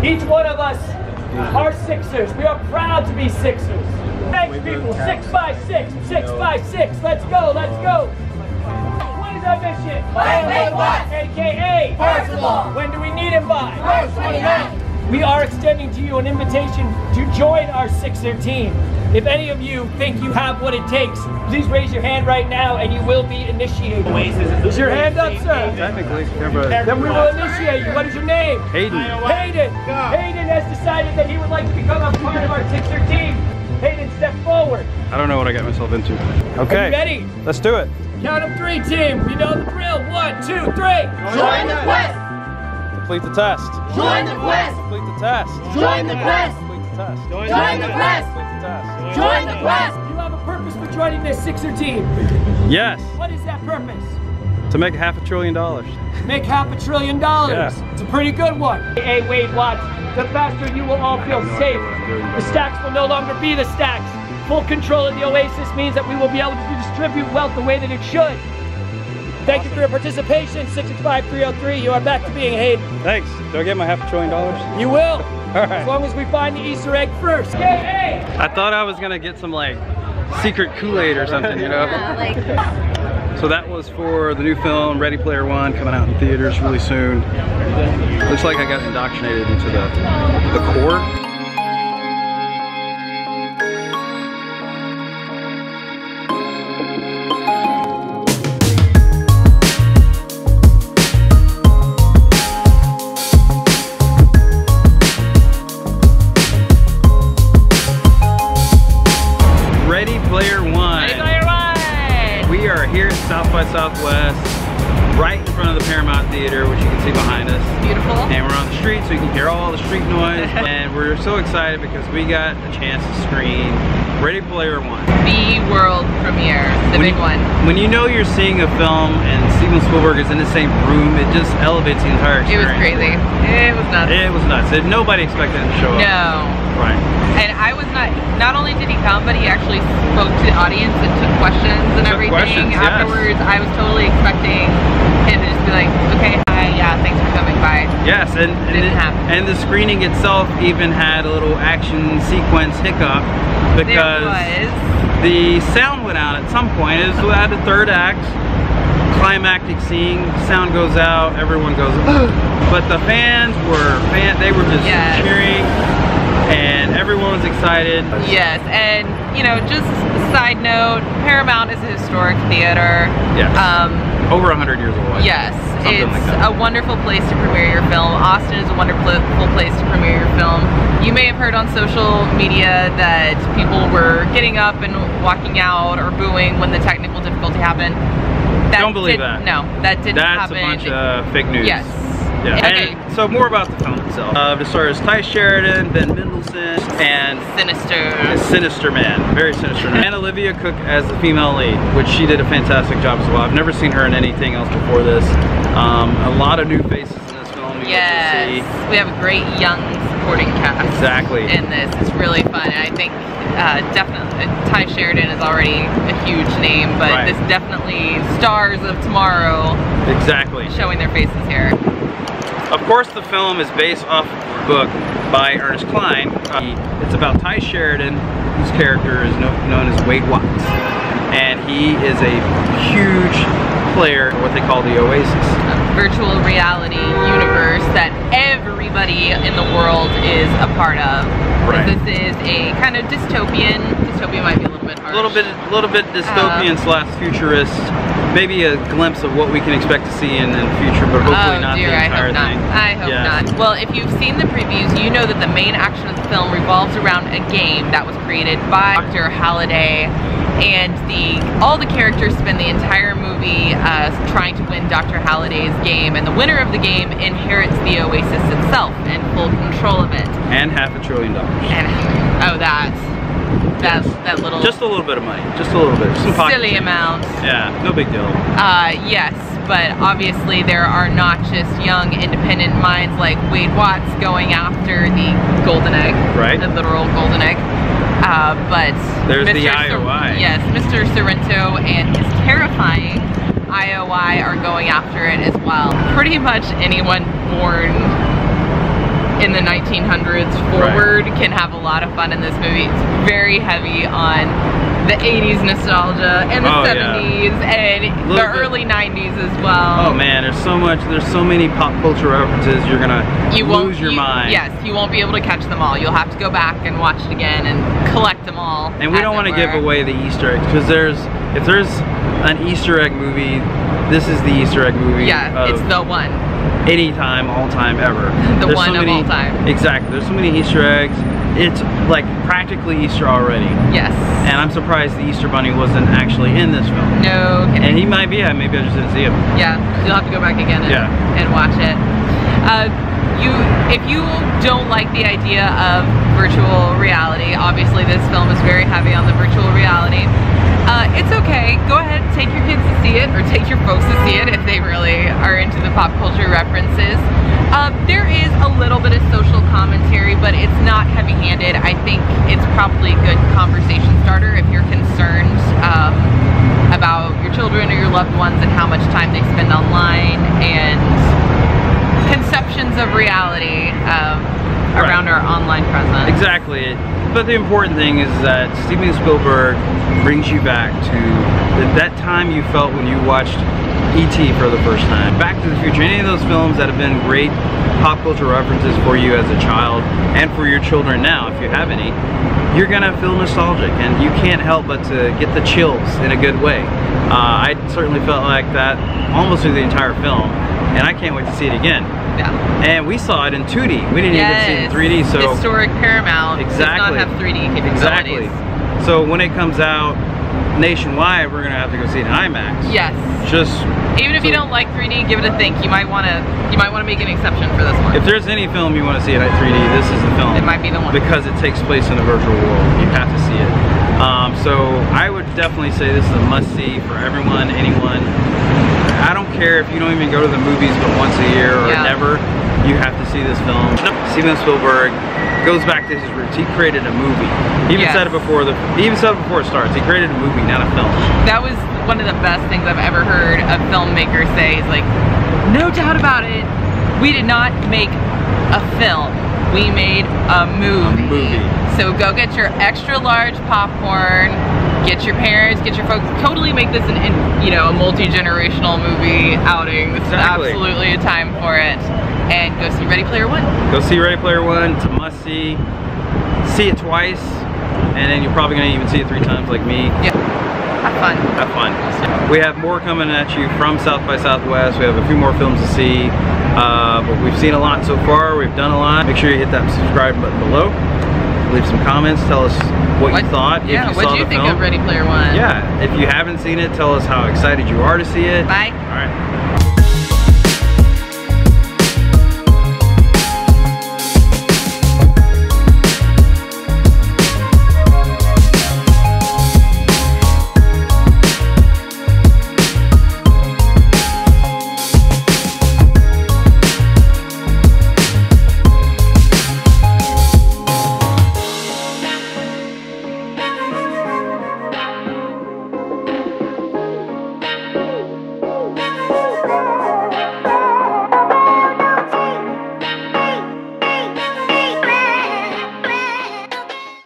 Each one of us are Sixers. We are proud to be Sixers. Thanks, people. 656, 656. Let's go, let's go. What is our mission? Wait, what? AKA Personal. When do we need him by? March 29th. We are extending to you an invitation to join our Sixer team. If any of you think you have what it takes, please raise your hand right now and you will be initiated. Is your hand up, sir? Technically, Then we will initiate you. What is your name? Hayden. Hayden. Hayden has decided that he would like to become a part of our Sixer team. Hayden, step forward. I don't know what I got myself into. Okay. Are you ready? Let's do it. Count of 3, team. We know the drill. 1, 2, 3. Join the quest. Complete the test. Join the quest. Complete the test. Join the quest. Complete the test. Join the quest. Complete the test. Join the quest. You have a purpose for joining this Sixer team. Yes. What is that purpose? To make $500 billion. Make $500 billion. Yeah. It's a pretty good one. Hey, Wade Watts, the faster you will all feel safe. The stacks will no longer be the stacks. Full control of the Oasis means that we will be able to distribute wealth the way that it should. Thank you for your participation. 665-303. You are back to being Hayden. Thanks. Do I get my $500 billion? You will. All right. As long as we find the Easter egg first. Hey! I thought I was gonna get some like secret Kool-Aid or something, you know? So that was for the new film, Ready Player One, coming out in theaters really soon. Looks like I got indoctrinated into the core. South by Southwest, right in front of the Paramount Theater, which you can see behind us. Beautiful. And we're on the street, so you can hear all the street noise. And we're so excited because we got a chance to screen Ready Player One. The world premiere, the big one. When you know you're seeing a film and Steven Spielberg is in the same room, it just elevates the entire experience. It was crazy. It was nuts. It was nuts. Nobody expected him to show up. No. Right. And I was not only did he come, but he actually spoke to the audience and took questions and everything. Afterwards, yes. I was totally expecting him to just be like, okay, hi, yeah, thanks for coming by. Yes, and the screening itself even had a little action sequence hiccup because the sound went out at some point. It was at the third act, climactic scene, sound goes out, everyone goes, but the fans were just cheering. And everyone was excited. Yes, and you know, just a side note, Paramount is a historic theater. Yes. Over 100 years old. Yes, it's a wonderful place to premiere your film. Austin is a wonderful place to premiere your film. You may have heard on social media that people were getting up and walking out or booing when the technical difficulty happened. Don't believe that. No, that didn't happen. That's a bunch of fake news. Yes. Yeah. Okay. And so more about the film itself. It stars Ty Sheridan, Ben Mendelsohn, and Sinister Man, very sinister man. And Olivia Cook as the female lead, which she did a fantastic job as well. I've never seen her in anything else before this. A lot of new faces in this film. Yes, we have a great young supporting cast. Exactly. In this, it's really fun. And I think definitely Ty Sheridan is already a huge name, but this definitely stars of tomorrow. Exactly. Showing their faces here. Of course, the film is based off a book by Ernest Cline. It's about Ty Sheridan, whose character is known as Wade Watts. And he is a huge player in what they call the Oasis. A virtual reality universe that everybody in the world is a part of. Right. This is a kind of dystopian might be a little bit harsh. A little bit dystopian slash futurist. Maybe a glimpse of what we can expect to see in the future, but hopefully not the entire thing. I hope not. Well, if you've seen the previews, you know that the main action of the film revolves around a game that was created by Dr. Halliday, and all the characters spend the entire movie trying to win Dr. Halliday's game, and the winner of the game inherits the Oasis itself and full control of it. And $500 billion. And that little... Just a little bit of money. Just a little bit. Some silly amount. Yeah, no big deal. Yes, but obviously there are not just young independent minds like Wade Watts going after the golden egg. Right. The literal golden egg. But there's the IOI. Yes, Mr. Sorrento and his terrifying IOI are going after it as well. Pretty much anyone born in the 1900s forward can have a lot of fun in this movie. It's very heavy on the 80s nostalgia and the 70s and the early 90s as well. Oh man, there's so many pop culture references, you're gonna lose your mind. Yes, you won't be able to catch them all. You'll have to go back and watch it again and collect them all. And we don't want to give away the Easter eggs, because if there's an Easter egg movie, this is the Easter egg movie. Yeah, it's the one. Anytime, all time, ever. The one of all time. Exactly. There's so many Easter eggs. It's like practically Easter already. Yes. And I'm surprised the Easter Bunny wasn't actually in this film. No kidding. And he might be. Maybe I just didn't see him. Yeah, you'll have to go back again and watch it. If you don't like the idea of virtual reality, obviously this film is very heavy on the virtual reality. It's okay. Go ahead, take your kids to see it, or take your folks to see it if they really are into the pop culture references. There is a little bit of social commentary, but it's not heavy-handed. I think it's probably a good conversation starter if you're concerned about your children or your loved ones and how much time they spend online and conceptions of reality around our online presence. Exactly. But the important thing is that Steven Spielberg brings you back to that time you felt when you watched E.T. for the first time. Back to the Future, any of those films that have been great pop culture references for you as a child and for your children now, if you have any, you're gonna feel nostalgic, and you can't help but to get the chills in a good way. I certainly felt like that almost through the entire film, and I can't wait to see it again. Yeah. And we saw it in 2D. We didn't even see it in 3D. So historic Paramount does not have 3D capabilities. Exactly. So when it comes out nationwide, we're gonna have to go see it in IMAX. Yes. Even if you don't like 3D, give it a think. You might want to make an exception for this one. If there's any film you want to see it at 3D, this is the film. It might be the one. Because it takes place in a virtual world. You have to see it. So I would definitely say this is a must-see for everyone, anyone. I don't care if you don't even go to the movies but once a year or never, you have to see this film. Steven Spielberg goes back to his roots. He created a movie. He even said it before it starts. He created a movie, not a film. That was one of the best things I've ever heard a filmmaker say. Is like, no doubt about it, we did not make a film. We made a movie. So go get your extra large popcorn, get your parents, get your folks, totally make this a multi-generational movie outing. This is absolutely a time for it. And go see Ready Player One. Go see Ready Player One. It's a must-see. See it twice, and then you're probably gonna even see it 3 times like me. Yeah. Have fun. Have fun. We have more coming at you from South by Southwest. We have a few more films to see, but we've seen a lot so far. We've done a lot. Make sure you hit that subscribe button below. Leave some comments. Tell us what you thought. Yeah, what do you think of Ready Player One? Yeah, if you haven't seen it, tell us how excited you are to see it. Bye. All right.